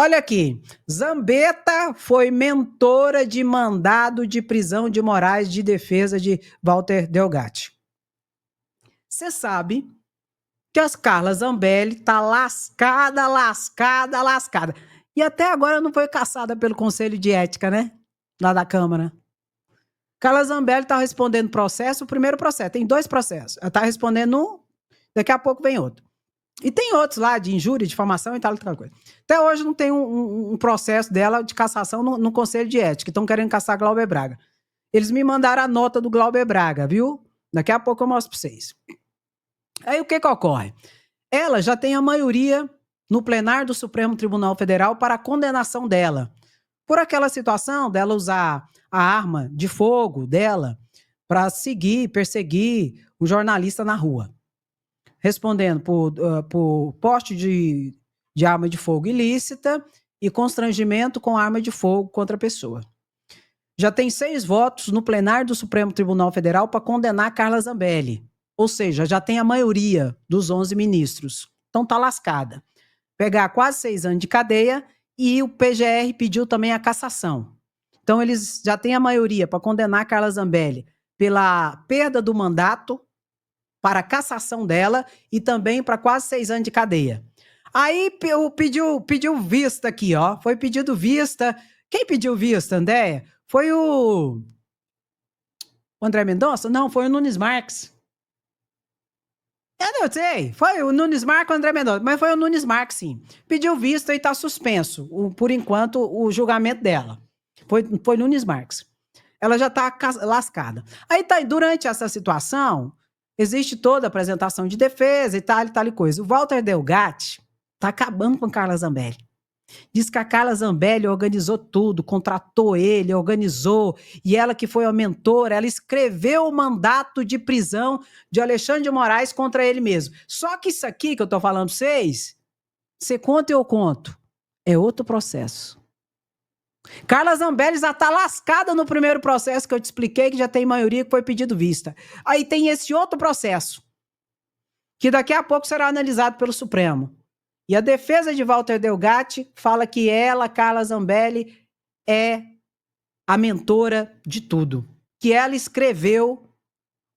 Olha aqui, Zambetta foi mentora de mandado de prisão de Moraes de defesa de Walter Delgatti. Você sabe que a Carla Zambelli tá lascada. E até agora não foi caçada pelo Conselho de Ética, né? Lá da Câmara. Carla Zambelli tá respondendo processo, o primeiro processo. Tem 2 processos. Ela tá respondendo um, daqui a pouco vem outro. E tem outros lá de injúria, difamação e tal coisa. Até hoje não tem um processo dela de cassação no Conselho de Ética. Estão querendo caçar Glauber Braga. Eles me mandaram a nota do Glauber Braga, viu? Daqui a pouco eu mostro para vocês. Aí o que ocorre? Ela já tem a maioria no plenário do Supremo Tribunal Federal para a condenação dela. Por aquela situação dela usar a arma de fogo dela para perseguir o jornalista na rua. Respondendo por porte de arma de fogo ilícita e constrangimento com arma de fogo contra a pessoa. Já tem 6 votos no plenário do Supremo Tribunal Federal para condenar Carla Zambelli. Ou seja, já tem a maioria dos 11 ministros. Então tá lascada. Pegar quase 6 anos de cadeia e o PGR pediu também a cassação. Então eles já têm a maioria para condenar Carla Zambelli pela perda do mandato, para a cassação dela e também para quase 6 anos de cadeia. Aí pediu vista aqui, ó. Foi pedido vista. Quem pediu vista, Andréia? Foi o André Mendonça? Não, foi o Nunes Marques. Eu não sei. Foi o Nunes Marques ou o André Mendonça, mas foi o Nunes Marques, sim. Pediu vista e está suspenso, por enquanto, o julgamento dela. Foi Nunes Marques. Ela já está lascada. Aí tá, durante essa situação, existe toda a apresentação de defesa e tal e coisa. O Walter Delgatti tá acabando com Carla Zambelli. Diz que a Carla Zambelli organizou tudo, contratou ele, organizou, e ela que foi a mentora, ela escreveu o mandato de prisão de Alexandre de Moraes contra ele mesmo. Só que isso aqui que eu tô falando pra vocês, você conta e eu conto, é outro processo. Carla Zambelli já tá lascada no primeiro processo que eu te expliquei, que já tem maioria que foi pedido vista. Aí tem esse outro processo, que daqui a pouco será analisado pelo Supremo. E a defesa de Walter Delgatti fala que ela, Carla Zambelli, é a mentora de tudo. Que ela escreveu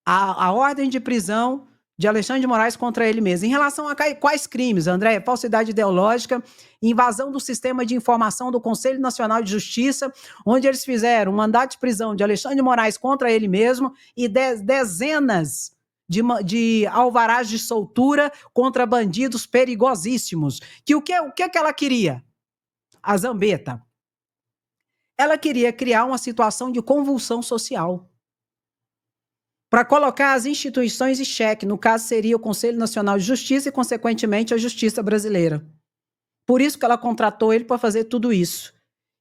a ordem de prisão de Alexandre de Moraes contra ele mesmo. Em relação a quais crimes, André? Falsidade ideológica, invasão do sistema de informação do Conselho Nacional de Justiça, onde eles fizeram um mandato de prisão de Alexandre de Moraes contra ele mesmo e dezenas de alvarás de soltura contra bandidos perigosíssimos. Que o que ela queria? A Zambetta. Ela queria criar uma situação de convulsão social para colocar as instituições em xeque. No caso, seria o Conselho Nacional de Justiça e, consequentemente, a Justiça Brasileira. Por isso que ela contratou ele para fazer tudo isso.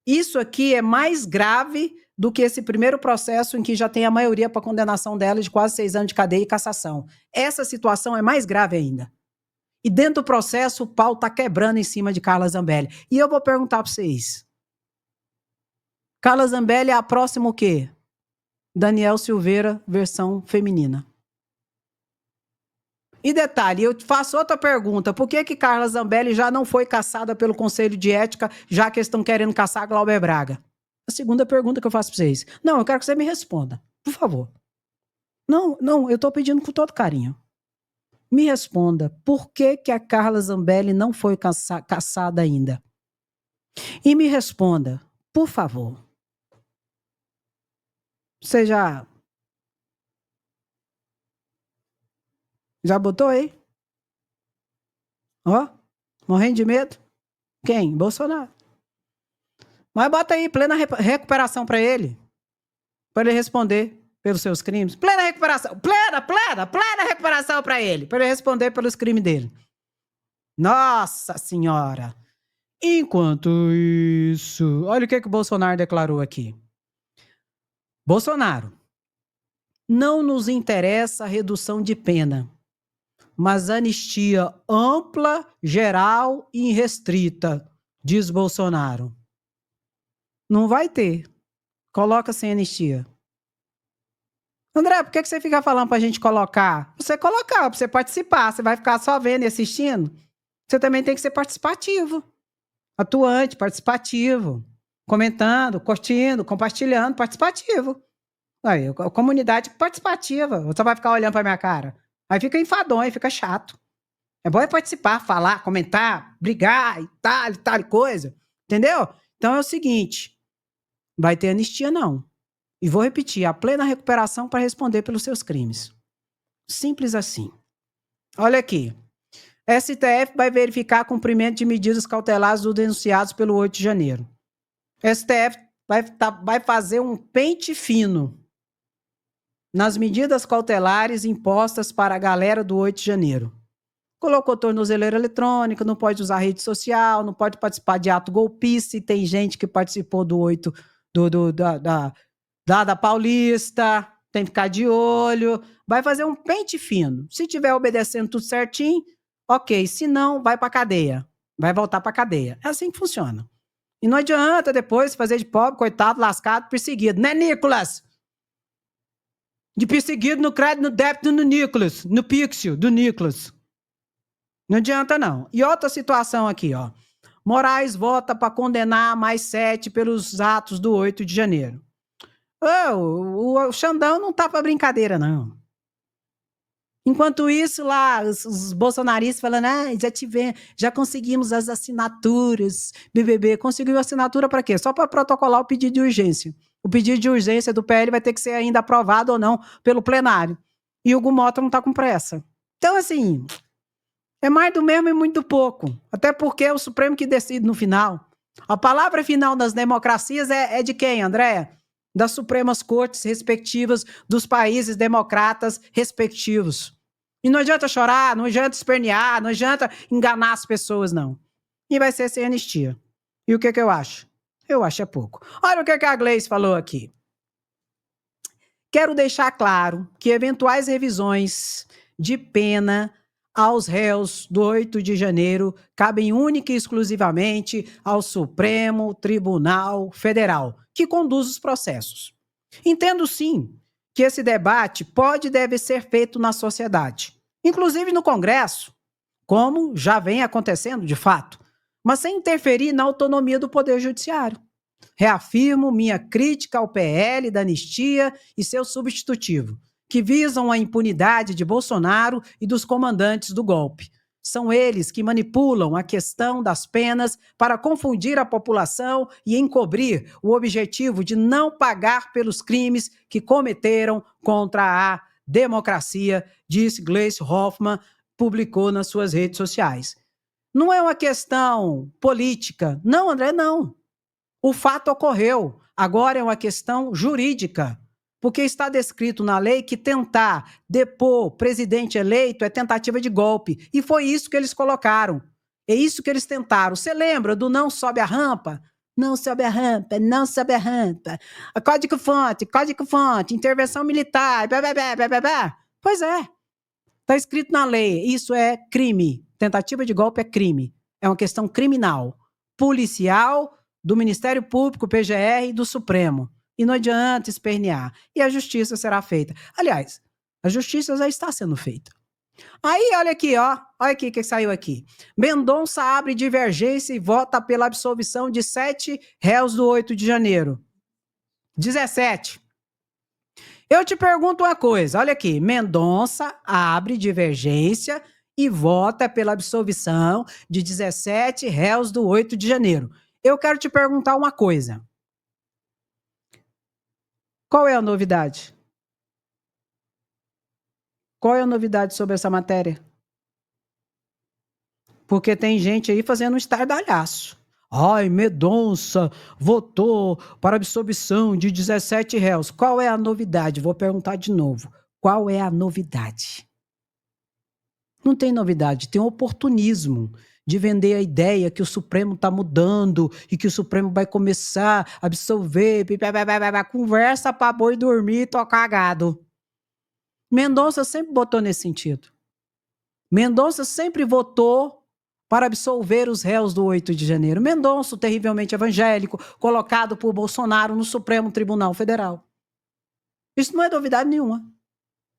Isso aqui é mais grave do que esse primeiro processo em que já tem a maioria para condenação dela de quase 6 anos de cadeia e cassação. Essa situação é mais grave ainda. E dentro do processo, o pau está quebrando em cima de Carla Zambelli. E eu vou perguntar para vocês. Carla Zambelli é a próxima o quê? Daniel Silveira, versão feminina. E detalhe, eu faço outra pergunta. Por que Carla Zambelli já não foi caçada pelo Conselho de Ética, já que eles estão querendo caçar Glauber Braga? A segunda pergunta que eu faço para vocês. Não, eu quero que você me responda, por favor. Não, eu estou pedindo com todo carinho. Me responda, por que a Carla Zambelli não foi caçada ainda? E me responda, por favor. Você já botou aí? Ó, morrendo de medo? Quem? Bolsonaro. Mas bota aí, plena recuperação para ele responder pelos seus crimes. Plena recuperação, plena recuperação para ele responder pelos crimes dele. Nossa Senhora! Enquanto isso, olha o que o Bolsonaro declarou aqui. Bolsonaro, não nos interessa a redução de pena, mas anistia ampla, geral e irrestrita, diz Bolsonaro. Não vai ter. Coloca sem anistia. André, por que você fica falando pra gente colocar? Você colocar, pra você participar. Você vai ficar só vendo e assistindo? Você também tem que ser participativo. atuante, participativo, comentando, curtindo, compartilhando, participativo. Aí, a comunidade participativa. Você vai ficar olhando para minha cara. Aí fica enfadonho, fica chato. É bom é participar, falar, comentar, brigar e tal coisa. Entendeu? Então é o seguinte: vai ter anistia, não. E vou repetir: a plena recuperação para responder pelos seus crimes. Simples assim. Olha aqui. STF vai verificar cumprimento de medidas cautelares dos denunciados pelo 8 de janeiro. STF vai fazer um pente fino nas medidas cautelares impostas para a galera do 8 de janeiro. Colocou tornozeleira eletrônica, não pode usar rede social, não pode participar de ato golpista, e tem gente que participou do 8 da Paulista, tem que ficar de olho. Vai fazer um pente fino. Se tiver obedecendo tudo certinho, ok. Se não, vai para cadeia. Vai voltar para cadeia. É assim que funciona. E não adianta depois fazer de pobre, coitado, lascado, perseguido. Né, Nicolas? De perseguido no crédito, no débito, no Nicolas. No Pixel, do Nicolas. Não adianta, não. E outra situação aqui, ó. Moraes vota para condenar mais 7 pelos atos do 8 de janeiro. O Xandão não tá para brincadeira, não. Enquanto isso, lá, os bolsonaristas falando, já conseguimos as assinaturas, BBB. Conseguiu assinatura para quê? Só para protocolar o pedido de urgência. O pedido de urgência do PL vai ter que ser ainda aprovado ou não pelo plenário. E o Hugo Mota não tá com pressa. Então, assim, é mais do mesmo e muito pouco. Até porque é o Supremo que decide no final. A palavra final das democracias é de quem, Andréa? Das Supremas Cortes respectivas dos países democratas respectivos. E não adianta chorar, não adianta espernear, não adianta enganar as pessoas, não. E vai ser sem anistia. E o que eu acho? Eu acho é pouco. Olha o que a Gleice falou aqui. Quero deixar claro que eventuais revisões de pena aos réus do 8 de janeiro cabem única e exclusivamente ao Supremo Tribunal Federal, que conduz os processos. Entendo sim que esse debate pode e deve ser feito na sociedade, inclusive no Congresso, como já vem acontecendo de fato, mas sem interferir na autonomia do Poder Judiciário. Reafirmo minha crítica ao PL da anistia e seu substitutivo, que visam a impunidade de Bolsonaro e dos comandantes do golpe. São eles que manipulam a questão das penas para confundir a população e encobrir o objetivo de não pagar pelos crimes que cometeram contra a democracia, disse Gleice Hoffmann, publicou nas suas redes sociais. Não é uma questão política. Não, André, não. O fato ocorreu. Agora é uma questão jurídica. Porque está descrito na lei que tentar depor presidente eleito é tentativa de golpe. E foi isso que eles colocaram. É isso que eles tentaram. Você lembra do não sobe a rampa? Não sobe a rampa, não sobe a rampa. Código-fonte, intervenção militar, blá, blá, blá, blá, blá, blá. Pois é. Está escrito na lei. Isso é crime. Tentativa de golpe é crime. É uma questão criminal. Policial, do Ministério Público, PGR e do Supremo. E não adianta espernear. E a justiça será feita. Aliás, a justiça já está sendo feita. Aí, olha aqui, ó. Olha aqui o que saiu aqui. Mendonça abre divergência e vota pela absolvição de 7 réus do 8 de janeiro. 17. Eu te pergunto uma coisa. Olha aqui. Mendonça abre divergência e vota pela absolvição de 17 réus do 8 de janeiro. Eu quero te perguntar uma coisa. Qual é a novidade? Qual é a novidade sobre essa matéria? Porque tem gente aí fazendo um estardalhaço. Ai, Mendonça votou para absolvição de 17 réus. Qual é a novidade? Vou perguntar de novo. Qual é a novidade? Não tem novidade, tem oportunismo de vender a ideia que o Supremo está mudando e que o Supremo vai começar a absolver, conversa para boi dormir e tocar gado. Mendonça sempre votou nesse sentido. Mendonça sempre votou para absolver os réus do 8 de janeiro. Mendonça, terrivelmente evangélico, colocado por Bolsonaro no Supremo Tribunal Federal. Isso não é novidade nenhuma.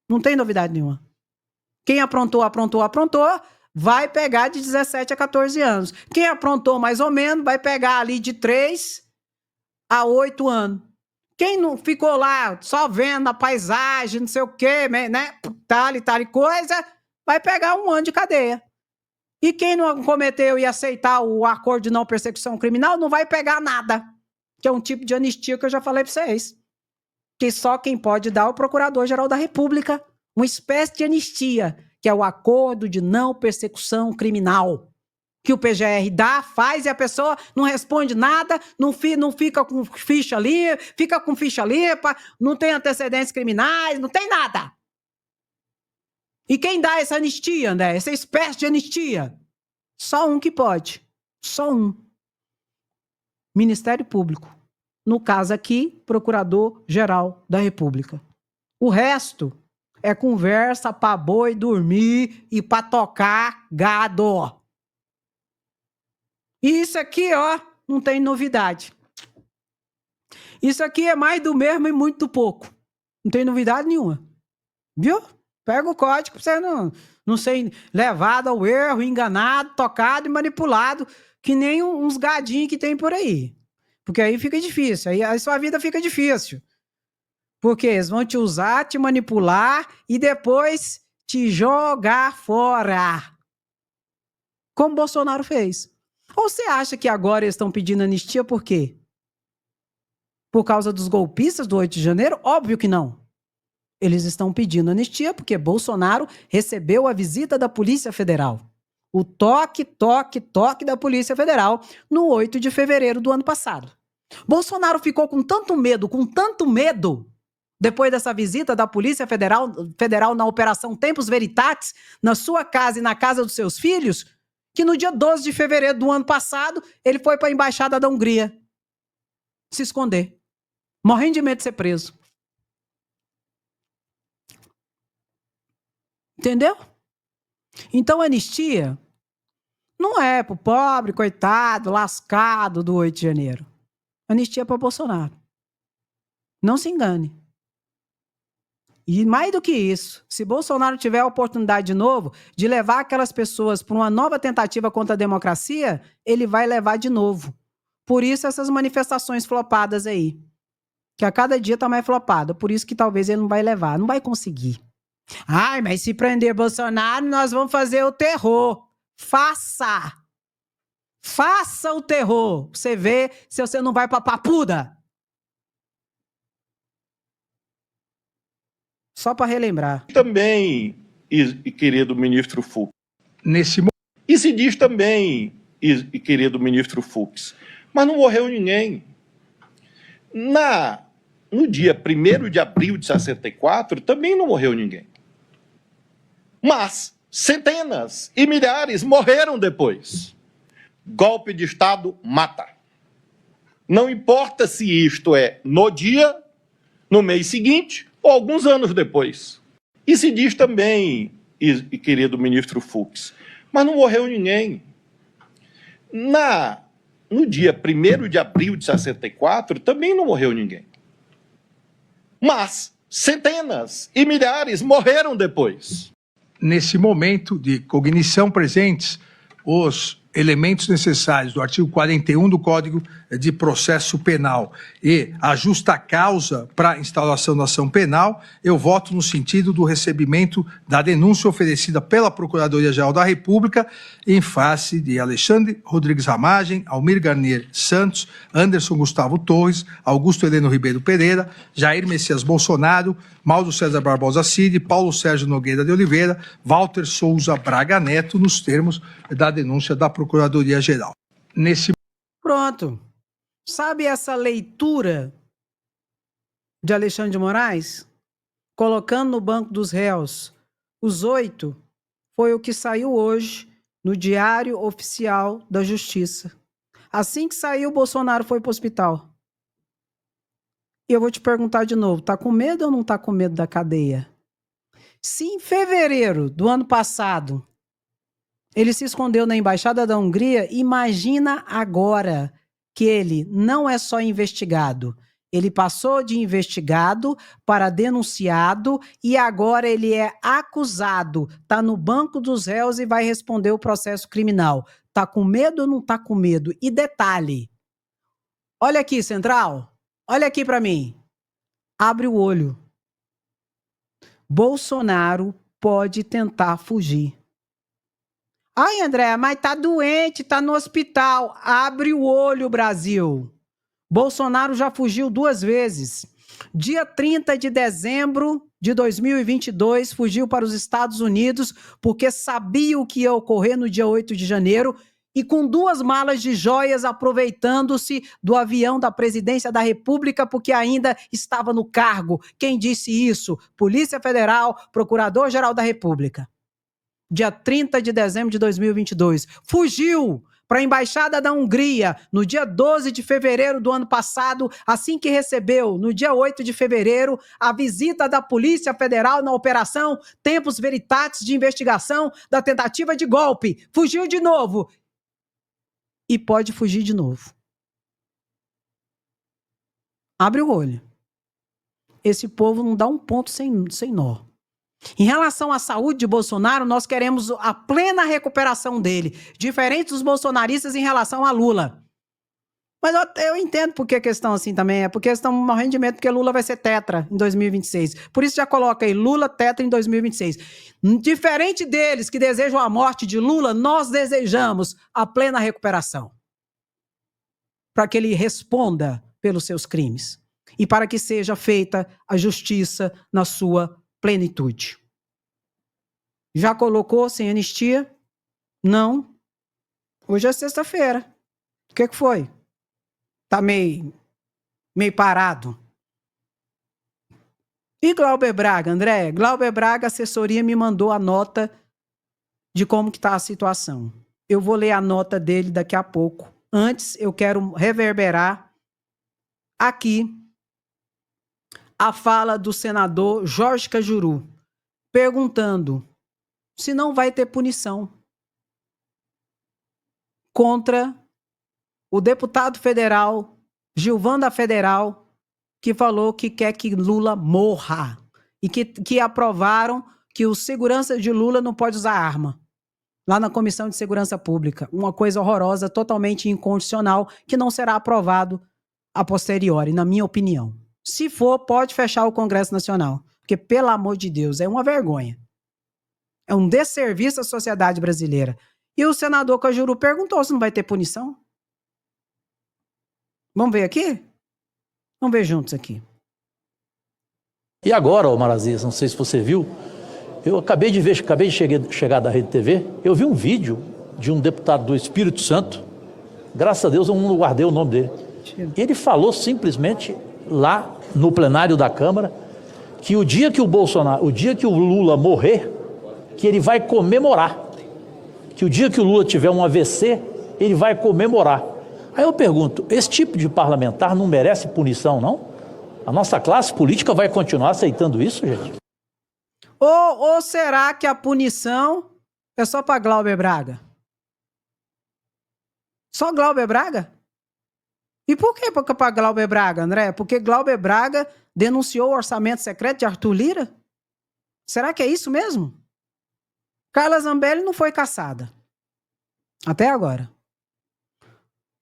Não tem novidade nenhuma. Quem aprontou, aprontou, aprontou. vai pegar de 17 a 14 anos. Quem aprontou mais ou menos vai pegar ali de 3 a 8 anos. Quem não ficou lá só vendo a paisagem, não sei o quê, né? Tal e coisa, vai pegar 1 ano de cadeia. E quem não cometeu e aceitar o acordo de não persecução criminal não vai pegar nada. Que é um tipo de anistia que eu já falei para vocês. Que só quem pode dar é o Procurador-Geral da República. Uma espécie de anistia, que é o acordo de não persecução criminal. Que o PGR dá, faz e a pessoa não responde nada, não fica com ficha limpa, fica com ficha limpa, não tem antecedentes criminais, não tem nada. E quem dá essa anistia, André? Essa espécie de anistia? Só um que pode. Só um. Ministério Público. No caso aqui, Procurador-Geral da República. O resto é conversa pra boi dormir e pra tocar gado. E isso aqui, ó, não tem novidade. Isso aqui é mais do mesmo e muito pouco. Não tem novidade nenhuma. Viu? Pega o código pra você não ser levado ao erro, enganado, tocado e manipulado, que nem uns gadinhos que tem por aí. Porque aí fica difícil, aí sua vida fica difícil. Porque eles vão te usar, te manipular e depois te jogar fora. Como Bolsonaro fez. Ou você acha que agora eles estão pedindo anistia por quê? Por causa dos golpistas do 8 de janeiro? Óbvio que não. Eles estão pedindo anistia porque Bolsonaro recebeu a visita da Polícia Federal. O toque da Polícia Federal no 8 de fevereiro do ano passado. Bolsonaro ficou com tanto medo, depois dessa visita da Polícia Federal na Operação Tempus Veritatis, na sua casa e na casa dos seus filhos, que no dia 12 de fevereiro do ano passado, ele foi para a Embaixada da Hungria se esconder, morrendo de medo de ser preso. Entendeu? Então, anistia não é pro pobre, coitado, lascado do 8 de janeiro. Anistia para Bolsonaro. Não se engane. E mais do que isso, se Bolsonaro tiver a oportunidade de novo de levar aquelas pessoas para uma nova tentativa contra a democracia, ele vai levar de novo. Por isso essas manifestações flopadas aí. Que a cada dia tá mais flopada. Por isso que talvez ele não vai levar. Não vai conseguir. Ai, mas se prender Bolsonaro, nós vamos fazer o terror. Faça! Faça o terror. Você vê se você não vai pra Papuda. Só para relembrar. Também, querido ministro Fux. E se diz também, querido ministro Fux, mas não morreu ninguém. No dia 1º de abril de 64, também não morreu ninguém. Mas centenas e milhares morreram depois. Golpe de Estado mata. Não importa se isto é no dia, no mês seguinte ou alguns anos depois. E se diz também, querido ministro Fux, mas não morreu ninguém. No dia 1º de abril de 64, também não morreu ninguém. Mas centenas e milhares morreram depois. Nesse momento de cognição presentes os elementos necessários do artigo 41 do Código de Processo Penal e a justa causa para a instauração da ação penal, eu voto no sentido do recebimento da denúncia oferecida pela Procuradoria-Geral da República em face de Alexandre Rodrigues Ramagem, Almir Garnier Santos, Anderson Gustavo Torres, Augusto Heleno Ribeiro Pereira, Jair Messias Bolsonaro, Mauro César Barbosa Cid, Paulo Sérgio Nogueira de Oliveira, Walter Souza Braga Neto, nos termos da denúncia da Procuradoria-Geral. Pronto. Sabe essa leitura de Alexandre de Moraes? Colocando no banco dos réus os 8, foi o que saiu hoje no Diário Oficial da Justiça. Assim que saiu, Bolsonaro foi para o hospital. E eu vou te perguntar de novo, tá com medo ou não tá com medo da cadeia? Se em fevereiro do ano passado ele se escondeu na Embaixada da Hungria, imagina agora que ele não é só investigado, Ele passou de investigado para denunciado e agora ele é acusado. Está no banco dos réus e vai responder o processo criminal. Está com medo ou não está com medo? E detalhe, olha aqui, Central, olha aqui para mim. Abre o olho. Bolsonaro pode tentar fugir. Ai, André, mas tá doente, tá no hospital. Abre o olho, Brasil. Bolsonaro já fugiu 2 vezes. Dia 30 de dezembro de 2022, fugiu para os Estados Unidos porque sabia o que ia ocorrer no dia 8 de janeiro e com 2 malas de joias, aproveitando-se do avião da Presidência da República porque ainda estava no cargo. Quem disse isso? Polícia Federal, Procurador-Geral da República. Dia 30 de dezembro de 2022. Fugiu para a Embaixada da Hungria no dia 12 de fevereiro do ano passado, assim que recebeu, no dia 8 de fevereiro, a visita da Polícia Federal na Operação Tempus Veritatis de investigação da tentativa de golpe. Fugiu de novo. E pode fugir de novo. Abre o olho. Esse povo não dá um ponto sem nó. Em relação à saúde de Bolsonaro, nós queremos a plena recuperação dele, diferente dos bolsonaristas em relação a Lula. Mas eu entendo por que a questão assim também é, porque eles estão morrendo de medo porque Lula vai ser tetra em 2026. Por isso já coloca aí, Lula tetra em 2026. Diferente deles que desejam a morte de Lula, nós desejamos a plena recuperação. Para que ele responda pelos seus crimes. E para que seja feita a justiça na sua plenitude. Já colocou sem anistia? Não. Hoje é sexta-feira. O que foi? Tá meio parado. E Glauber Braga, André? Glauber Braga, a assessoria me mandou a nota de como que tá a situação. Eu vou ler a nota dele daqui a pouco. Antes, eu quero reverberar aqui a fala do senador Jorge Cajuru, perguntando se não vai ter punição contra o deputado federal, Gilvan da Federal, que falou que quer que Lula morra e que aprovaram que os seguranças de Lula não pode usar arma, lá na Comissão de Segurança Pública. Uma coisa horrorosa, totalmente inconstitucional, que não será aprovado a posteriori, na minha opinião. Se for, pode fechar o Congresso Nacional. Porque, pelo amor de Deus, é uma vergonha. É um desserviço à sociedade brasileira. E o senador Cajuru perguntou se não vai ter punição. Vamos ver aqui? Vamos ver juntos aqui. E agora, Omar Aziz, não sei se você viu, eu acabei de chegar da Rede TV, eu vi um vídeo de um deputado do Espírito Santo, graças a Deus eu não guardei o nome dele. Ele falou simplesmente lá no plenário da Câmara que o dia que o Lula morrer, que ele vai comemorar. Que o dia que o Lula tiver um AVC, ele vai comemorar. Aí eu pergunto, esse tipo de parlamentar não merece punição, não? A nossa classe política vai continuar aceitando isso, gente? Ou será que a punição é só para Glauber Braga? Só Glauber Braga? E por que para Glauber Braga, André? Porque Glauber Braga denunciou o orçamento secreto de Arthur Lira? Será que é isso mesmo? Carla Zambelli não foi caçada. Até agora.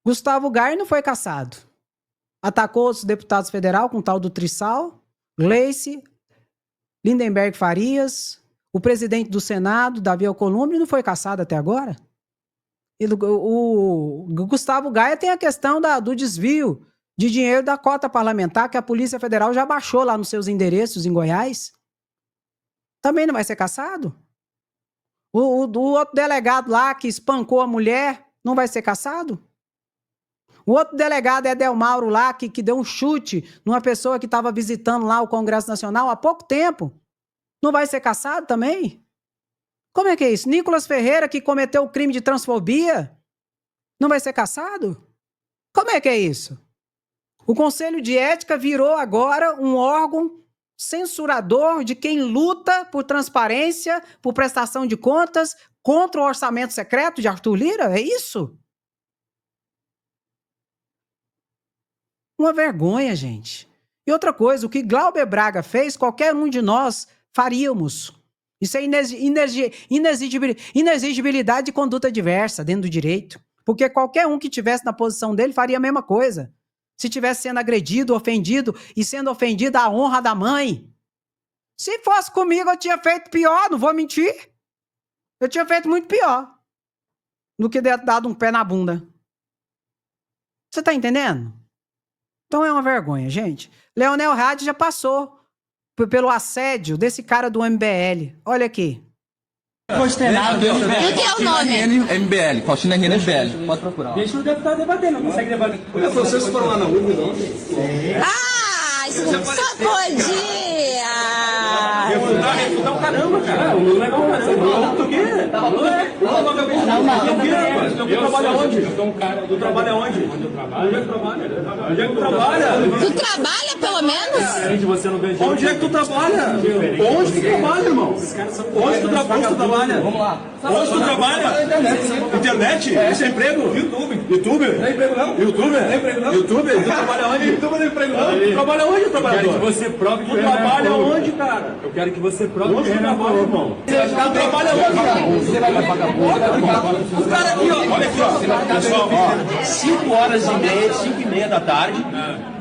Gustavo Gayer não foi caçado. Atacou os deputados federais com o tal do Trissal, Gleice, Lindenberg Farias, o presidente do Senado, Davi Alcolumbre, não foi caçado até agora? O Gustavo Gayer tem a questão do desvio de dinheiro da cota parlamentar que a Polícia Federal já baixou lá nos seus endereços em Goiás. Também não vai ser caçado? O outro delegado lá que espancou a mulher não vai ser caçado? O outro delegado é Del Mauro lá que deu um chute numa pessoa que estava visitando lá o Congresso Nacional há pouco tempo. Não vai ser caçado também? Como é que é isso? Nicolas Ferreira, que cometeu o crime de transfobia, não vai ser caçado? Como é que é isso? O Conselho de Ética virou agora um órgão censurador de quem luta por transparência, por prestação de contas, contra o orçamento secreto de Arthur Lira? É isso? Uma vergonha, gente. E outra coisa, o que Glauber Braga fez, qualquer um de nós faríamos. Isso é inexigibilidade de conduta diversa dentro do direito. Porque qualquer um que estivesse na posição dele faria a mesma coisa. Se estivesse sendo agredido, ofendido e sendo ofendida a honra da mãe. Se fosse comigo, eu tinha feito pior, não vou mentir. Eu tinha feito muito pior do que ter dado um pé na bunda. Você tá entendendo? Então é uma vergonha, gente. Leonel Hadi já passou pelo assédio desse cara do MBL. Olha aqui. Consternado. E o que é o nome? MBL, Faustina RN MBL. Pode procurar. Deixa o deputado debater, não consegue debater. Vocês foram lá na urna, não? Ah, isso só podia! Refutar o caramba, cara. O Lula é bom caramba. O quê? Tava louco? Não. Eu trabalho aonde? Eu sou um cara. Tu trabalha onde? Onde eu trabalho? Onde é que trabalha? Onde é que tu trabalha? Tu trabalha, pelo menos? Você não ganha dinheiro. Onde é que tu trabalha? Onde tu trabalha, irmão? Onde tu trabalha? Vamos lá. Onde tu trabalha? Internet? Esse é emprego? YouTube? Não é emprego não? YouTube? Não é emprego não? YouTube? Tu trabalha onde? YouTube não é emprego não? Tu trabalha onde, trabalhador? Eu quero que você prove que tu trabalha onde, cara? Eu quero que você prove que tu trabalha, irmão. Tu trabalha onde, cara? Você vai pagar o cara aqui, ó. Olha aqui, ó. Pessoal, ó. 5 horas e meia, 5 e meia da tarde.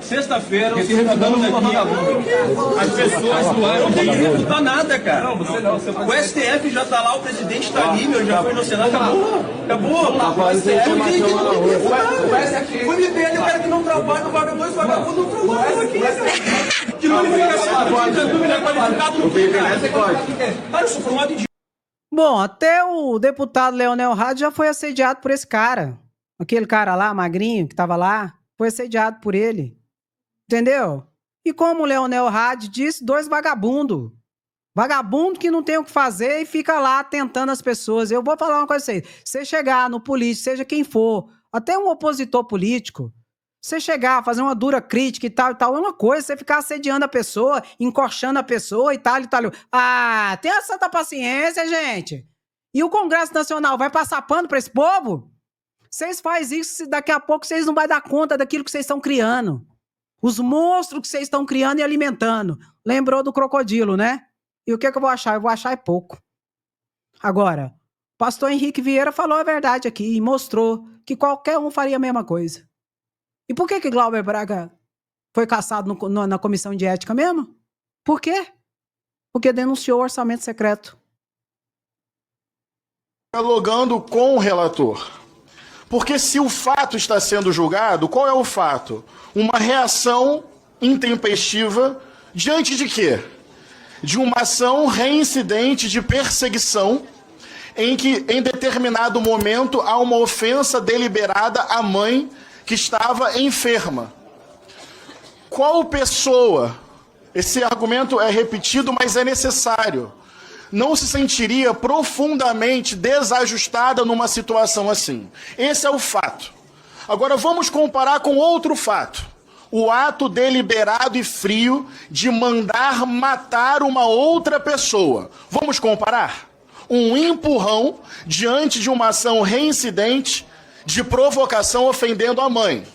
Sexta-feira, vocês estão aqui. As pessoas não tem que refutar nada, cara. O STF já tá lá, o presidente tá ali, meu, já foi no Senado. Acabou. O STF não tem que refutar. O MBL é o cara que não trabalha, o vagabundo não trabalha aqui, cara. Que não fica qualificado no que, cara? Eu sou formado em... Bom, até o deputado Leonel Hadi já foi assediado por esse cara. Aquele cara lá, magrinho, que tava lá, foi assediado por ele. Entendeu? E como o Leonel Hadi disse, 2 vagabundos. Vagabundo que não tem o que fazer e fica lá tentando as pessoas. Eu vou falar uma coisa pra vocês. Você chegar no político, seja quem for, até um opositor político, você chegar, fazer uma dura crítica e tal, é uma coisa. Você ficar assediando a pessoa, encoxando a pessoa e tal, e tal. Ah, tenha santa paciência, gente. E o Congresso Nacional vai passar pano pra esse povo? Vocês fazem isso, daqui a pouco vocês não vão dar conta daquilo que vocês estão criando. Os monstros que vocês estão criando e alimentando. Lembrou do crocodilo, né? E o que eu vou achar? Eu vou achar é pouco. Agora, o pastor Henrique Vieira falou a verdade aqui e mostrou que qualquer um faria a mesma coisa. E por que Glauber Braga foi cassado na comissão de ética mesmo? Por quê? Porque denunciou o orçamento secreto. Dialogando com o relator. Porque se o fato está sendo julgado, qual é o fato? Uma reação intempestiva diante de quê? De uma ação reincidente de perseguição em que, em determinado momento, há uma ofensa deliberada à mãe que estava enferma. Qual pessoa, esse argumento é repetido, mas é necessário, não se sentiria profundamente desajustada numa situação assim? Esse é o fato. Agora vamos comparar com outro fato. O ato deliberado e frio de mandar matar uma outra pessoa. Vamos comparar? Um empurrão diante de uma ação reincidente de provocação ofendendo a mãe.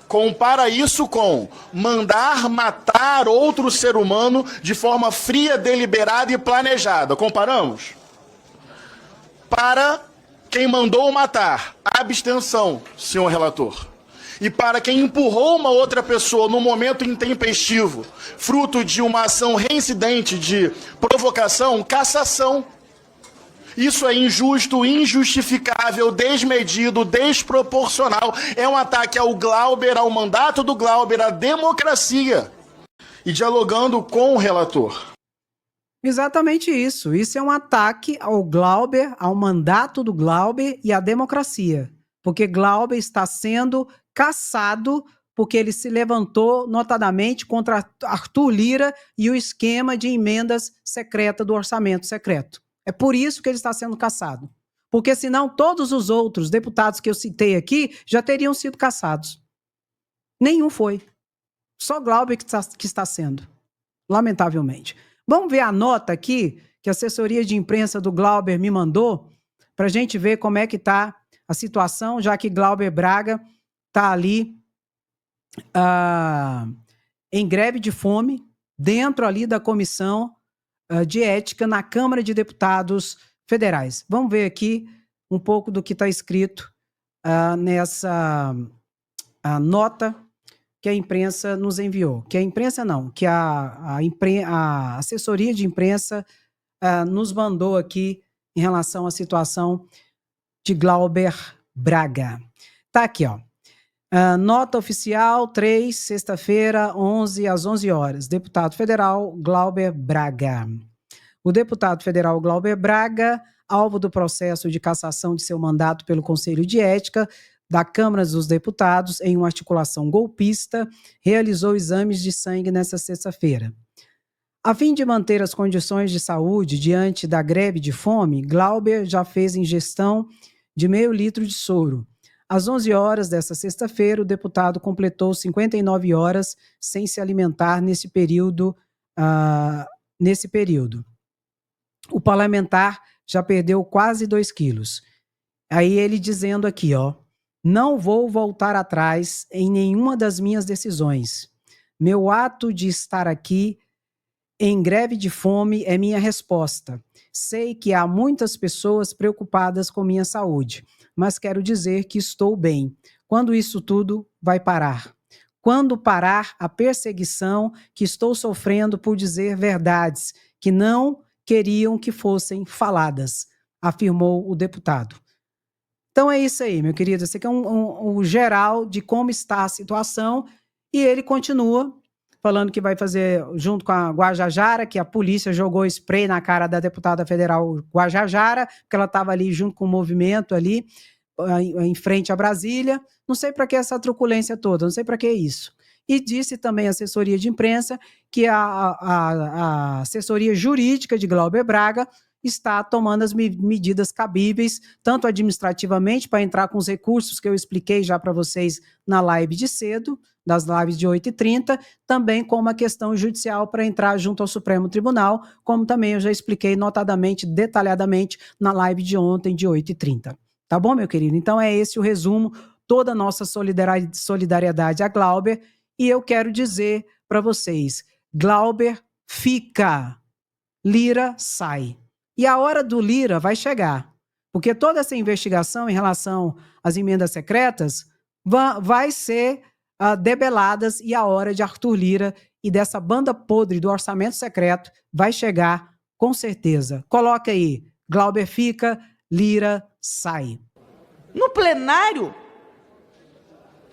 Compara isso com mandar matar outro ser humano de forma fria, deliberada e planejada. Comparamos? Para quem mandou matar, abstenção, senhor relator. E para quem empurrou uma outra pessoa no momento intempestivo, fruto de uma ação reincidente de provocação, cassação. Isso é injusto, injustificável, desmedido, desproporcional. É um ataque ao Glauber, ao mandato do Glauber, à democracia. E dialogando com o relator. Exatamente isso. Isso é um ataque ao Glauber, ao mandato do Glauber e à democracia. Porque Glauber está sendo cassado porque ele se levantou notadamente contra Arthur Lira e o esquema de emendas secretas do orçamento secreto. É por isso que ele está sendo cassado. Porque senão todos os outros deputados que eu citei aqui já teriam sido cassados. Nenhum foi. Só Glauber que está sendo. Lamentavelmente. Vamos ver a nota aqui que a assessoria de imprensa do Glauber me mandou para a gente ver como é que está a situação, já que Glauber Braga está ali em greve de fome, dentro ali da comissão de ética na Câmara de Deputados Federais. Vamos ver aqui um pouco do que está escrito nessa nota que a imprensa nos enviou. Que a imprensa não, que a assessoria de imprensa nos mandou aqui em relação à situação de Glauber Braga. Tá aqui, ó. Nota oficial 3, sexta-feira, 11 às 11 horas. Deputado federal Glauber Braga. O deputado federal Glauber Braga, alvo do processo de cassação de seu mandato pelo Conselho de Ética da Câmara dos Deputados em uma articulação golpista, realizou exames de sangue nesta sexta-feira. A fim de manter as condições de saúde diante da greve de fome, Glauber já fez ingestão de meio litro de soro. Às 11 horas desta sexta-feira, o deputado completou 59 horas sem se alimentar nesse período. O parlamentar já perdeu quase 2 quilos. Aí ele dizendo aqui, ó, não vou voltar atrás em nenhuma das minhas decisões. Meu ato de estar aqui em greve de fome é minha resposta. Sei que há muitas pessoas preocupadas com minha saúde, mas quero dizer que estou bem. Quando isso tudo vai parar? Quando parar a perseguição que estou sofrendo por dizer verdades que não queriam que fossem faladas, afirmou o deputado. Então é isso aí, meu querido. Esse aqui é um geral de como está a situação e ele continua falando que vai fazer junto com a Guajajara, que a polícia jogou spray na cara da deputada federal Guajajara, porque ela estava ali junto com o movimento ali, em frente a Brasília. Não sei para que essa truculência toda, não sei para que isso. E disse também a assessoria de imprensa que a assessoria jurídica de Glauber Braga está tomando as medidas cabíveis, tanto administrativamente, para entrar com os recursos que eu expliquei já para vocês na live de cedo, das lives de 8h30, também como a questão judicial para entrar junto ao Supremo Tribunal, como também eu já expliquei notadamente, detalhadamente, na live de ontem, de 8h30. Tá bom, meu querido? Então é esse o resumo, toda a nossa solidariedade a Glauber, e eu quero dizer para vocês, Glauber fica, Lira sai. E a hora do Lira vai chegar, porque toda essa investigação em relação às emendas secretas vai ser debeladas e a hora de Arthur Lira e dessa banda podre do orçamento secreto vai chegar com certeza. Coloca aí, Glauber fica, Lira sai. No plenário,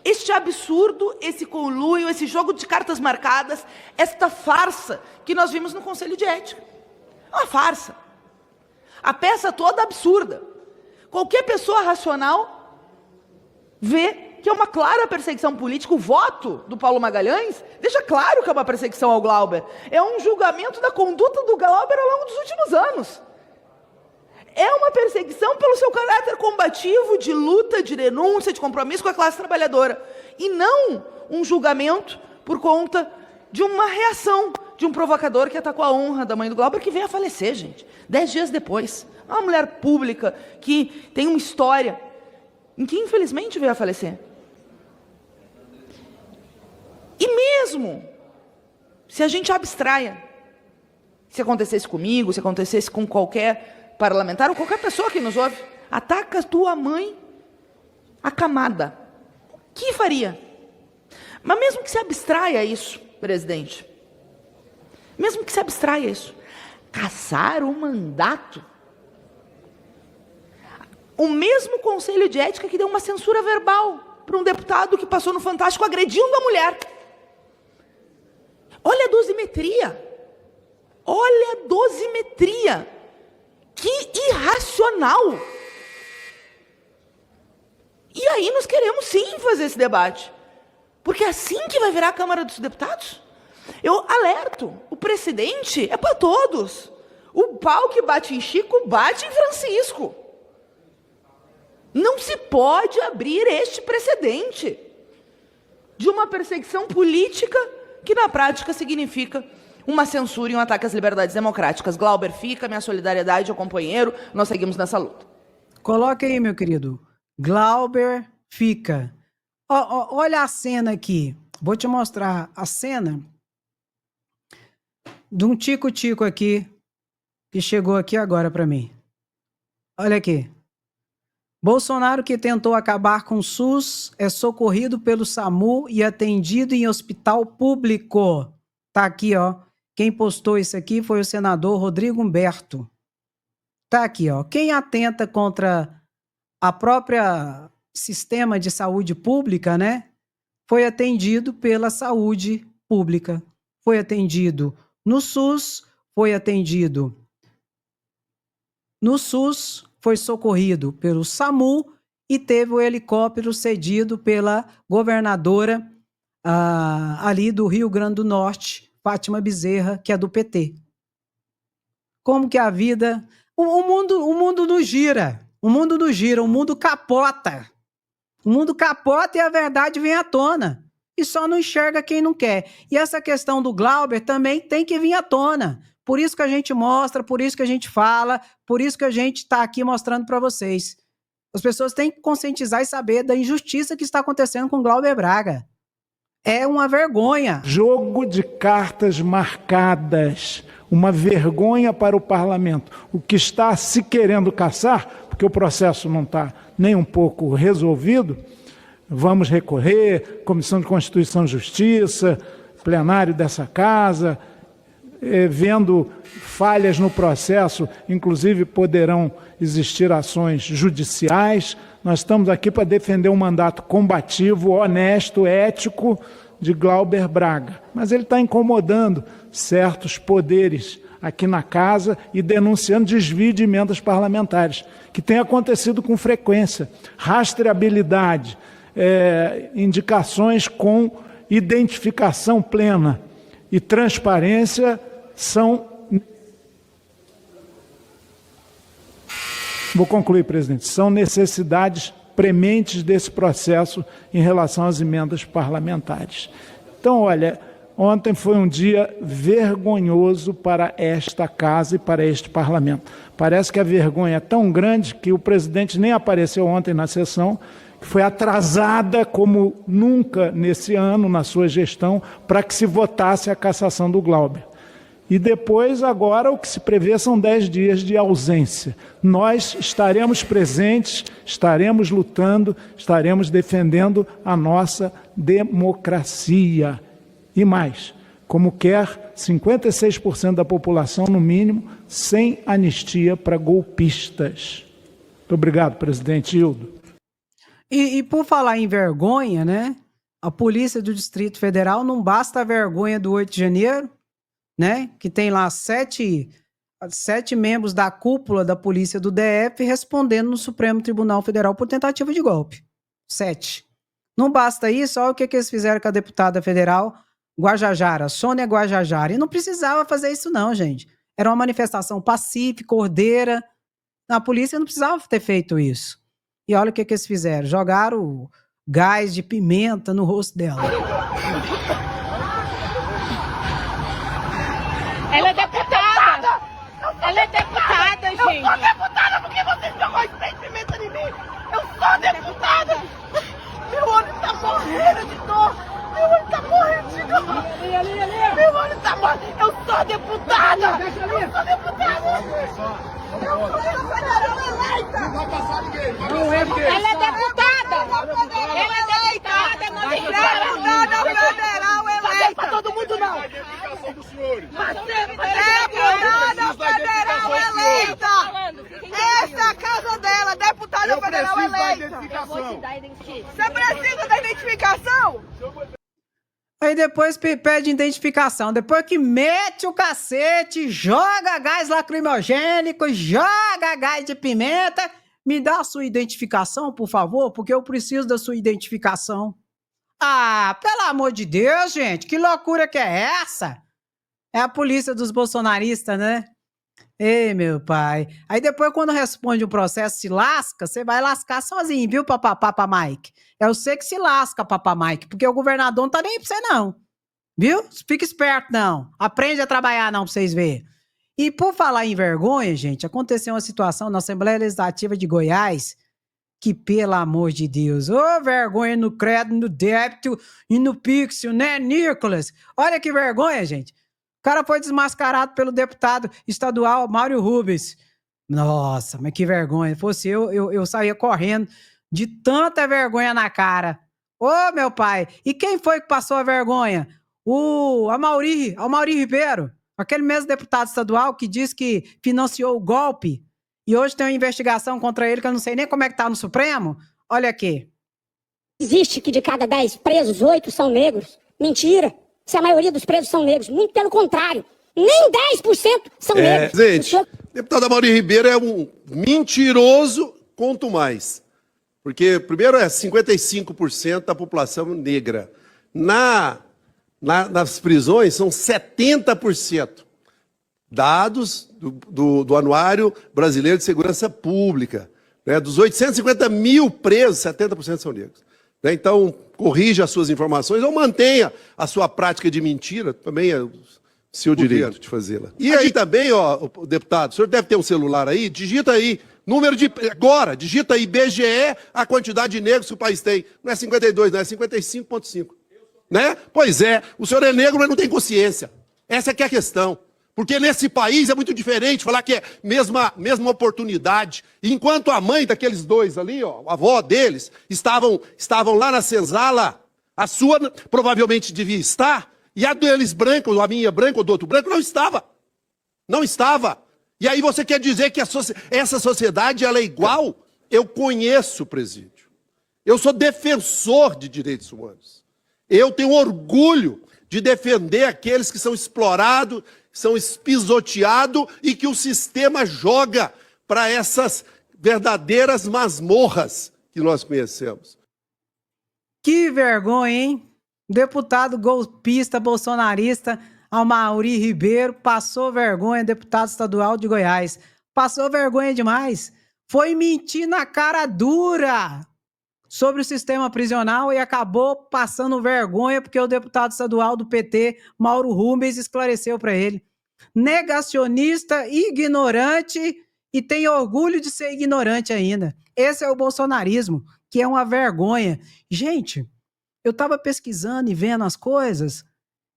este absurdo, esse conluio, esse jogo de cartas marcadas, esta farsa que nós vimos no Conselho de Ética. É uma farsa. A peça toda absurda. Qualquer pessoa racional vê que é uma clara perseguição política. O voto do Paulo Magalhães deixa claro que é uma perseguição ao Glauber. É um julgamento da conduta do Glauber ao longo dos últimos anos. É uma perseguição pelo seu caráter combativo, de luta, de denúncia, de compromisso com a classe trabalhadora. E não um julgamento por conta de uma reação de um provocador que atacou a honra da mãe do Glauber, que veio a falecer, gente, 10 dias depois. Uma mulher pública que tem uma história em que, infelizmente, veio a falecer. E mesmo se a gente abstraia, se acontecesse comigo, se acontecesse com qualquer parlamentar ou qualquer pessoa que nos ouve, ataca tua mãe acamada, o que faria? Mas mesmo que se abstraia isso, presidente, mesmo que se abstraia isso, cassar o mandato, o mesmo Conselho de Ética que deu uma censura verbal para um deputado que passou no Fantástico agredindo a mulher. Olha a dosimetria. Olha a dosimetria. Que irracional. E aí nós queremos sim fazer esse debate. Porque é assim que vai virar a Câmara dos Deputados. Eu alerto, o precedente é para todos. O pau que bate em Chico, bate em Francisco. Não se pode abrir este precedente de uma perseguição política que na prática significa uma censura e um ataque às liberdades democráticas. Glauber fica, minha solidariedade ao companheiro, nós seguimos nessa luta. Coloca aí, meu querido. Glauber fica. Olha a cena aqui. Vou te mostrar a cena de um tico-tico aqui, que chegou aqui agora para mim. Olha aqui. Bolsonaro, que tentou acabar com o SUS, é socorrido pelo SAMU e atendido em hospital público. Tá aqui, ó. Quem postou isso aqui foi o senador Rodrigo Humberto. Tá aqui, ó. Quem atenta contra a própria sistema de saúde pública, né? Foi atendido pela saúde pública. Foi atendido no SUS, foi atendido no SUS, foi socorrido pelo SAMU e teve o helicóptero cedido pela governadora ali do Rio Grande do Norte, Fátima Bezerra, que é do PT. Como que a vida... O mundo não gira. O mundo não gira, o mundo capota. O mundo capota e a verdade vem à tona. E só não enxerga quem não quer. E essa questão do Glauber também tem que vir à tona. Por isso que a gente mostra, por isso que a gente fala, por isso que a gente está aqui mostrando para vocês. As pessoas têm que conscientizar e saber da injustiça que está acontecendo com Glauber Braga. É uma vergonha. Jogo de cartas marcadas. Uma vergonha para o parlamento. O que está se querendo caçar, porque o processo não está nem um pouco resolvido, vamos recorrer, Comissão de Constituição e Justiça, plenário dessa casa, vendo falhas no processo, inclusive poderão existir ações judiciais. Nós estamos aqui para defender um mandato combativo, honesto, ético de Glauber Braga. Mas ele está incomodando certos poderes aqui na casa e denunciando desvio de emendas parlamentares, que tem acontecido com frequência. Rastreabilidade, indicações com identificação plena e transparência são... Vou concluir, presidente. São necessidades prementes desse processo em relação às emendas parlamentares. Então, olha, ontem foi um dia vergonhoso para esta casa e para este parlamento. Parece que a vergonha é tão grande que o presidente nem apareceu ontem na sessão, que foi atrasada como nunca nesse ano, na sua gestão, para que se votasse a cassação do Glauber. E depois, agora, o que se prevê são 10 dias de ausência. Nós estaremos presentes, estaremos lutando, estaremos defendendo a nossa democracia. E mais, como quer 56% da população, no mínimo, sem anistia para golpistas. Muito obrigado, presidente Hildo. E por falar em vergonha, né? A Polícia do Distrito Federal, não basta a vergonha do 8 de janeiro, né? Que tem lá sete membros da cúpula da polícia do DF respondendo no Supremo Tribunal Federal por tentativa de golpe. 7. Não basta isso, olha o que eles fizeram com a deputada federal Guajajara, Sônia Guajajara. E não precisava fazer isso não, gente. Era uma manifestação pacífica, ordeira. A polícia não precisava ter feito isso. E olha o que eles fizeram. Jogaram gás de pimenta no rosto dela. Ela é deputada! Ela é deputada, gente! Eu sou deputada porque vocês jogam spray de pimenta em mim! Eu sou deputada! Meu olho tá morrendo de dor! Meu olho tá morrendo de dor! Meu olho tá morrendo! Eu sou deputada! Eu sou deputada! Eu sou federal eleita! Não vai passar ninguém! Ela é deputada! Ela é deputada! Não tem Deputada federal eleita! pra todo mundo, não! Deputada federal eleita! Essa é a casa dela, deputada federal eleita! Você precisa da identificação? Aí depois pede identificação. Depois que mete o cacete, joga gás lacrimogênico, joga gás de pimenta. Me dá a sua identificação, por favor, porque eu preciso da sua identificação. Ah, pelo amor de Deus, gente, que loucura que é essa? É a polícia dos bolsonaristas, né? Ei, meu pai. Aí depois, quando responde um processo, se lasca, você vai lascar sozinho, viu, Papa Mike? É você que se lasca, Papa Mike, porque o governador não tá nem aí pra você, não. Viu? Fica esperto, não. Aprende a trabalhar, não, pra vocês verem. E por falar em vergonha, gente, aconteceu uma situação na Assembleia Legislativa de Goiás Que pelo amor de Deus, ô vergonha no crédito, no débito e no pixel, né, Nicolas? Olha que vergonha, gente. O cara foi desmascarado pelo deputado estadual Mário Rubens. Nossa, mas que vergonha. Se fosse eu saía correndo de tanta vergonha na cara. Ô, meu pai, e quem foi que passou a vergonha? O Amaury Ribeiro, aquele mesmo deputado estadual que disse que financiou o golpe. E hoje tem uma investigação contra ele que eu não sei nem como é que tá no Supremo. Olha aqui. Existe que de cada 10 presos, 8 são negros. Mentira. Se a maioria dos presos são negros. Muito pelo contrário. Nem 10% são negros. Gente, o deputado Amaury Ribeiro é um mentiroso, quanto mais. Porque, primeiro, 55% da população negra. Nas prisões, são 70%. Dados do Anuário Brasileiro de Segurança Pública. Né? Dos 850 mil presos, 70% são negros. Né? Então, corrija as suas informações ou mantenha a sua prática de mentira, também é o seu direito de fazê-la. E aí também, ó, deputado, o senhor deve ter um celular aí, digita aí, digita aí IBGE, a quantidade de negros que o país tem. Não é 52, não é 55,5. Né? Pois é, o senhor é negro, mas não tem consciência. Essa é que é a questão. Porque nesse país é muito diferente falar que é mesma oportunidade. Enquanto a mãe daqueles dois ali, ó, a avó deles, estavam lá na senzala, a sua provavelmente devia estar, e a deles branca, ou a minha branca, ou do outro branco, não estava. Não estava. E aí você quer dizer que essa sociedade ela é igual? Eu conheço o presídio. Eu sou defensor de direitos humanos. Eu tenho orgulho de defender aqueles que são explorados, são espisoteados e que o sistema joga para essas verdadeiras masmorras que nós conhecemos. Que vergonha, hein? Deputado golpista, bolsonarista, Amaury Ribeiro, passou vergonha, deputado estadual de Goiás. Passou vergonha demais. Foi mentir na cara dura sobre o sistema prisional e acabou passando vergonha porque o deputado estadual do PT, Mauro Rubens, esclareceu para ele. Negacionista, ignorante e tem orgulho de ser ignorante ainda. Esse é o bolsonarismo, que é uma vergonha. Gente, eu estava pesquisando e vendo as coisas,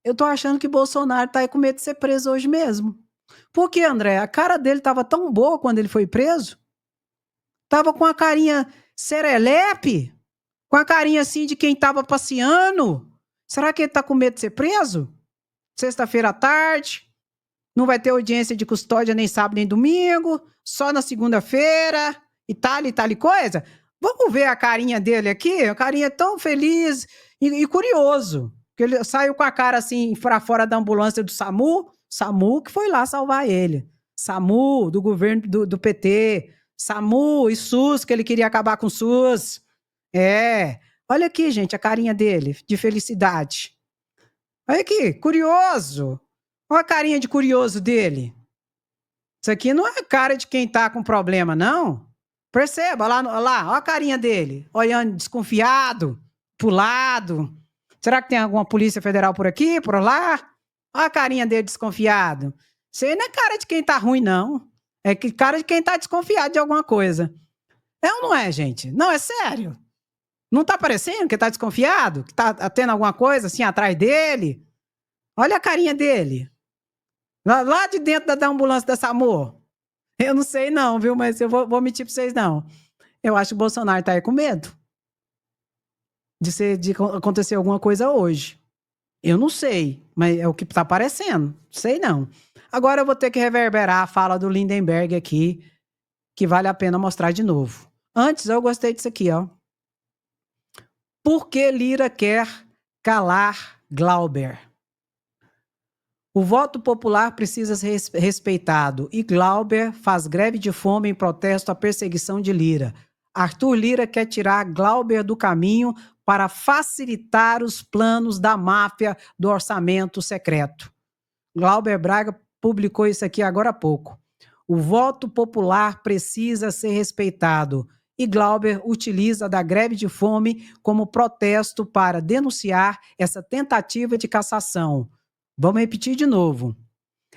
eu tô achando que Bolsonaro tá aí com medo de ser preso hoje mesmo. Por quê, André? A cara dele tava tão boa quando ele foi preso. Tava com a carinha serelepe, com a carinha assim de quem tava passeando. Será que ele tá com medo de ser preso? Sexta-feira à tarde, não vai ter audiência de custódia nem sábado nem domingo, só na segunda-feira, e tal coisa. Vamos ver a carinha dele aqui, a carinha tão feliz e curioso, que ele saiu com a cara assim para fora da ambulância do SAMU que foi lá salvar ele. SAMU, do governo do PT, SAMU e SUS, que ele queria acabar com o SUS. Olha aqui, gente, a carinha dele, de felicidade. Olha aqui, curioso. Olha a carinha de curioso dele. Isso aqui não é cara de quem tá com problema, não. Perceba, olha a carinha dele, olhando desconfiado, pro lado. Será que tem alguma polícia federal por aqui, por lá? Olha a carinha dele desconfiado. Isso aí não é cara de quem tá ruim, não. É cara de quem tá desconfiado de alguma coisa. É ou não é, gente? Não, é sério. Não tá parecendo que tá desconfiado? Que tá tendo alguma coisa assim atrás dele? Olha a carinha dele. Lá de dentro da ambulância da SAMU. Eu não sei não, viu? Mas eu vou mentir pra vocês não. Eu acho que o Bolsonaro tá aí com medo de acontecer alguma coisa hoje. Eu não sei, mas é o que tá parecendo. Sei não. Agora eu vou ter que reverberar a fala do Lindenberg aqui, que vale a pena mostrar de novo. Antes, eu gostei disso aqui, ó. Por que Lira quer calar Glauber? O voto popular precisa ser respeitado e Glauber faz greve de fome em protesto à perseguição de Lira. Arthur Lira quer tirar Glauber do caminho para facilitar os planos da máfia do orçamento secreto. Glauber Braga publicou isso aqui agora há pouco. O voto popular precisa ser respeitado e Glauber utiliza da greve de fome como protesto para denunciar essa tentativa de cassação. Vamos repetir de novo.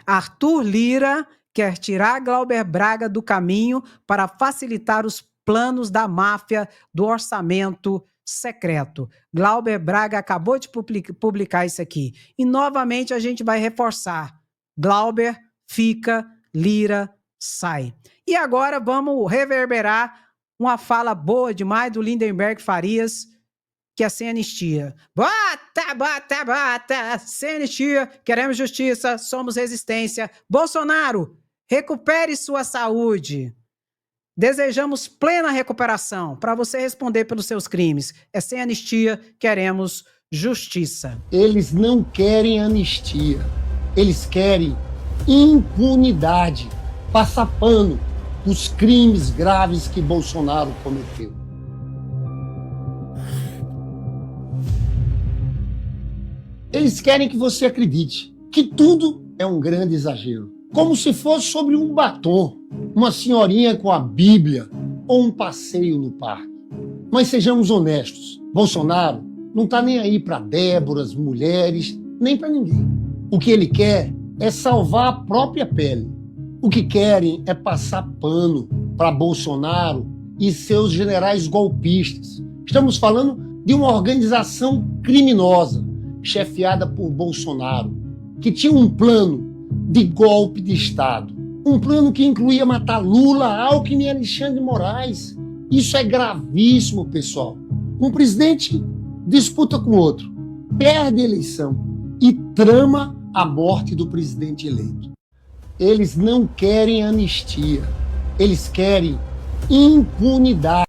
Arthur Lira quer tirar Glauber Braga do caminho para facilitar os planos da máfia do orçamento secreto. Glauber Braga acabou de publicar isso aqui. E novamente a gente vai reforçar. Glauber fica, Lira sai. E agora vamos reverberar uma fala boa demais do Lindenberg Farias, que é sem anistia. Bota, bota, bota, sem anistia, queremos justiça, somos resistência. Bolsonaro, recupere sua saúde. Desejamos plena recuperação para você responder pelos seus crimes. É sem anistia, queremos justiça. Eles não querem anistia. Eles querem impunidade. Passar pano dos crimes graves que Bolsonaro cometeu. Eles querem que você acredite que tudo é um grande exagero. Como se fosse sobre um batom, uma senhorinha com a Bíblia ou um passeio no parque. Mas sejamos honestos, Bolsonaro não está nem aí para Déboras, mulheres, nem para ninguém. O que ele quer é salvar a própria pele. O que querem é passar pano para Bolsonaro e seus generais golpistas. Estamos falando de uma organização criminosa, chefiada por Bolsonaro, que tinha um plano de golpe de Estado. Um plano que incluía matar Lula, Alckmin e Alexandre de Moraes. Isso é gravíssimo, pessoal. Um presidente disputa com outro, perde a eleição e trama a morte do presidente eleito. Eles não querem anistia, eles querem impunidade.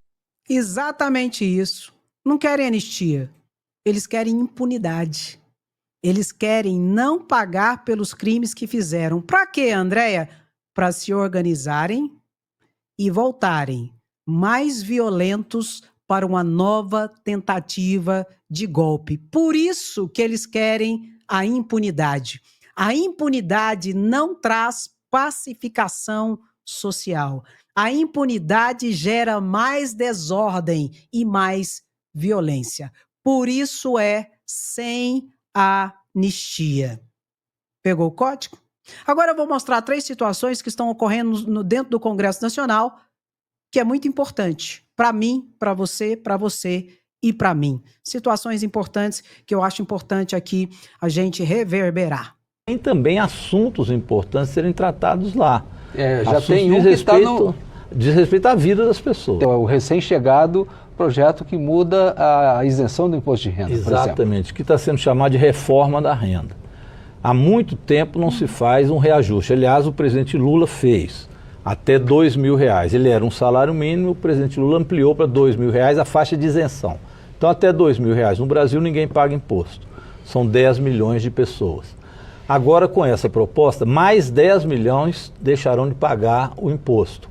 Exatamente isso. Não querem anistia, eles querem impunidade. Eles querem não pagar pelos crimes que fizeram. Para quê, Andréia? Para se organizarem e voltarem mais violentos para uma nova tentativa de golpe. Por isso que eles querem a impunidade. A impunidade não traz pacificação social. A impunidade gera mais desordem e mais violência. Por isso é sem anistia. Pegou o código? Agora eu vou mostrar 3 situações que estão ocorrendo dentro do Congresso Nacional, que é muito importante para mim, para você e para mim. Situações importantes que eu acho importante aqui a gente reverberar. Tem também assuntos importantes serem tratados lá. Já tem um que está no... Diz respeito à vida das pessoas. O recém-chegado projeto que muda a isenção do imposto de renda, exatamente, que está sendo chamado de reforma da renda. Há muito tempo não se faz um reajuste. Aliás, o presidente Lula fez até R$2.000. Ele era um salário mínimo, o presidente Lula ampliou para R$2.000 a faixa de isenção. Então, até R$2.000. No Brasil, ninguém paga imposto. São 10 milhões de pessoas. Agora, com essa proposta, mais 10 milhões deixarão de pagar o imposto,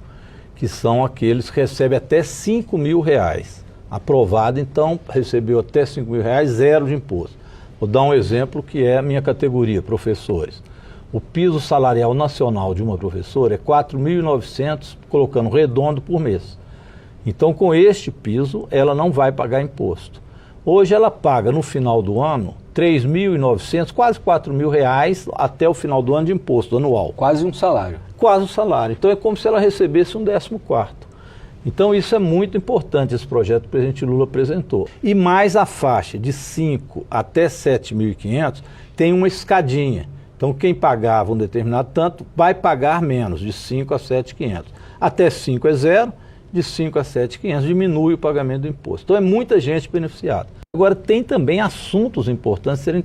que são aqueles que recebem até R$5.000. Aprovado, então, recebeu até R$5.000, zero de imposto. Vou dar um exemplo que é a minha categoria, professores. O piso salarial nacional de uma professora é R$4.900, colocando redondo, por mês. Então, com este piso, ela não vai pagar imposto. Hoje ela paga, no final do ano, R$3.900, quase R$4.000 até o final do ano de imposto anual. Quase um salário. Quase um salário. Então é como se ela recebesse um 14º. Então isso é muito importante, esse projeto que o presidente Lula apresentou. E mais a faixa de 5 até 7.500 tem uma escadinha. Então quem pagava um determinado tanto vai pagar menos, de 5 a 7.500. Até 5 é zero, de 5 a 7.500 diminui o pagamento do imposto. Então é muita gente beneficiada. Agora tem também assuntos importantes a serem...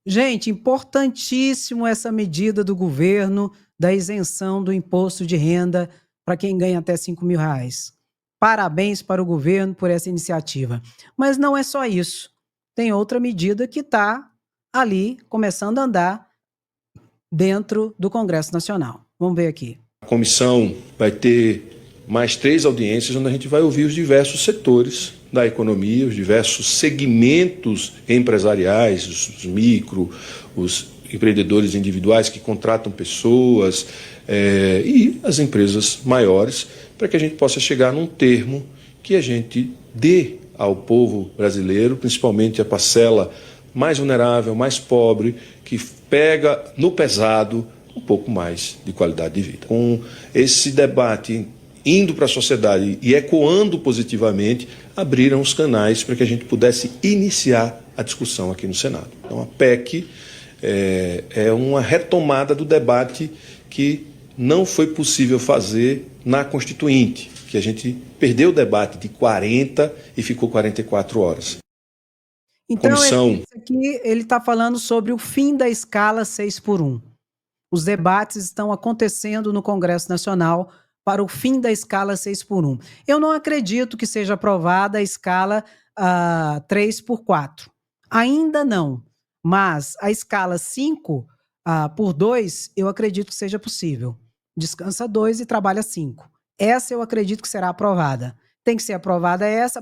Gente, importantíssimo essa medida do governo da isenção do imposto de renda para quem ganha até R$5.000. Parabéns para o governo por essa iniciativa. Mas não é só isso. Tem outra medida que está ali, começando a andar dentro do Congresso Nacional. Vamos ver aqui. A comissão vai ter mais 3 audiências onde a gente vai ouvir os diversos setores da economia, os diversos segmentos empresariais, os micro, os empreendedores individuais que contratam pessoas e as empresas maiores, para que a gente possa chegar num termo que a gente dê ao povo brasileiro, principalmente a parcela mais vulnerável, mais pobre, que pega no pesado um pouco mais de qualidade de vida. Com esse debate indo para a sociedade e ecoando positivamente, abriram os canais para que a gente pudesse iniciar a discussão aqui no Senado. Então, a PEC é uma retomada do debate que não foi possível fazer na Constituinte, que a gente perdeu o debate de 40 e ficou 44 horas. Então, isso aqui ele está falando sobre o fim da escala 6x1. Os debates estão acontecendo no Congresso Nacional para o fim da escala 6x1. Eu não acredito que seja aprovada a escala 3x4. Ainda não. Mas a escala 5x2, eu acredito que seja possível. Descansa 2 e trabalha 5. Essa eu acredito que será aprovada. Tem que ser aprovada essa,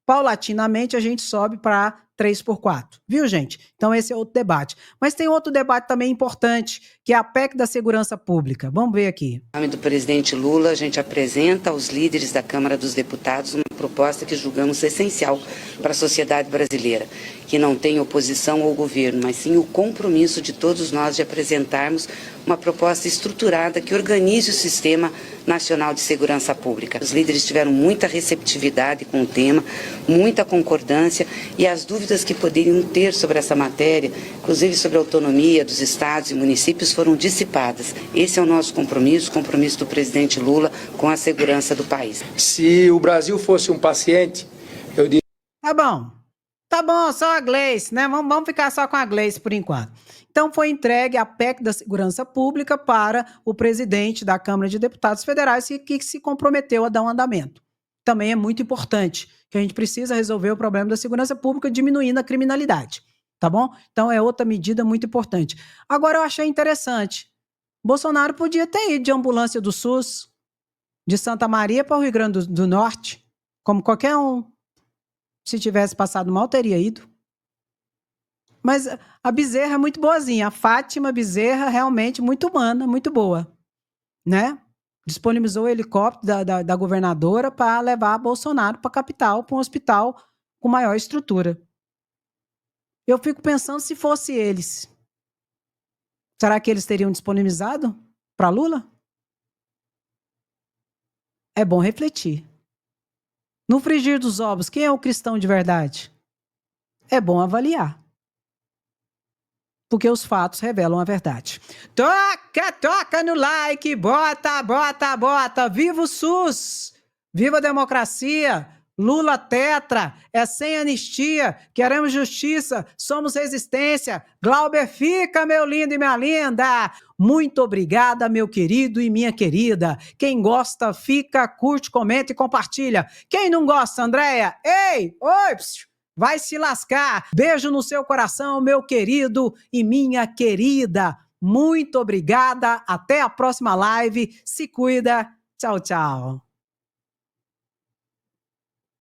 paulatinamente a gente sobe para 3x4. Viu, gente? Então esse é outro debate. Mas tem outro debate também importante, que é a PEC da segurança pública. Vamos ver aqui. Em nome do presidente Lula, a gente apresenta aos líderes da Câmara dos Deputados uma proposta que julgamos essencial para a sociedade brasileira, que não tem oposição ao governo, mas sim o compromisso de todos nós de apresentarmos uma proposta estruturada que organize o Sistema Nacional de Segurança Pública. Os líderes tiveram muita receptividade com o tema, muita concordância, e as dúvidas que poderiam ter sobre essa matéria, inclusive sobre a autonomia dos estados e municípios, foram dissipadas. Esse é o nosso compromisso, o compromisso do presidente Lula com a segurança do país. Se o Brasil fosse um paciente, eu diria... Tá bom, só a Gleice, né? Vamos ficar só com a Gleice por enquanto. Então foi entregue a PEC da Segurança Pública para o presidente da Câmara de Deputados Federais que se comprometeu a dar um andamento. Também é muito importante, que a gente precisa resolver o problema da segurança pública diminuindo a criminalidade, tá bom? Então é outra medida muito importante. Agora eu achei interessante, Bolsonaro podia ter ido de ambulância do SUS, de Santa Maria para o Rio Grande do Norte, como qualquer um. Se tivesse passado mal, teria ido. Mas a Bezerra é muito boazinha. A Fátima Bezerra realmente muito humana, muito boa. Né? Disponibilizou o helicóptero da governadora para levar Bolsonaro para a capital, para um hospital com maior estrutura. Eu fico pensando se fosse eles. Será que eles teriam disponibilizado para Lula? É bom refletir. No frigir dos ovos, quem é o cristão de verdade? É bom avaliar. Porque os fatos revelam a verdade. Toca no like, bota. Viva o SUS! Viva a democracia! Lula tetra, é sem anistia, queremos justiça, somos resistência. Glauber fica, meu lindo e minha linda. Muito obrigada, meu querido e minha querida. Quem gosta, fica, curte, comenta e compartilha. Quem não gosta, Andréia? Ei, oi, vai se lascar. Beijo no seu coração, meu querido e minha querida. Muito obrigada, até a próxima live. Se cuida. Tchau, tchau.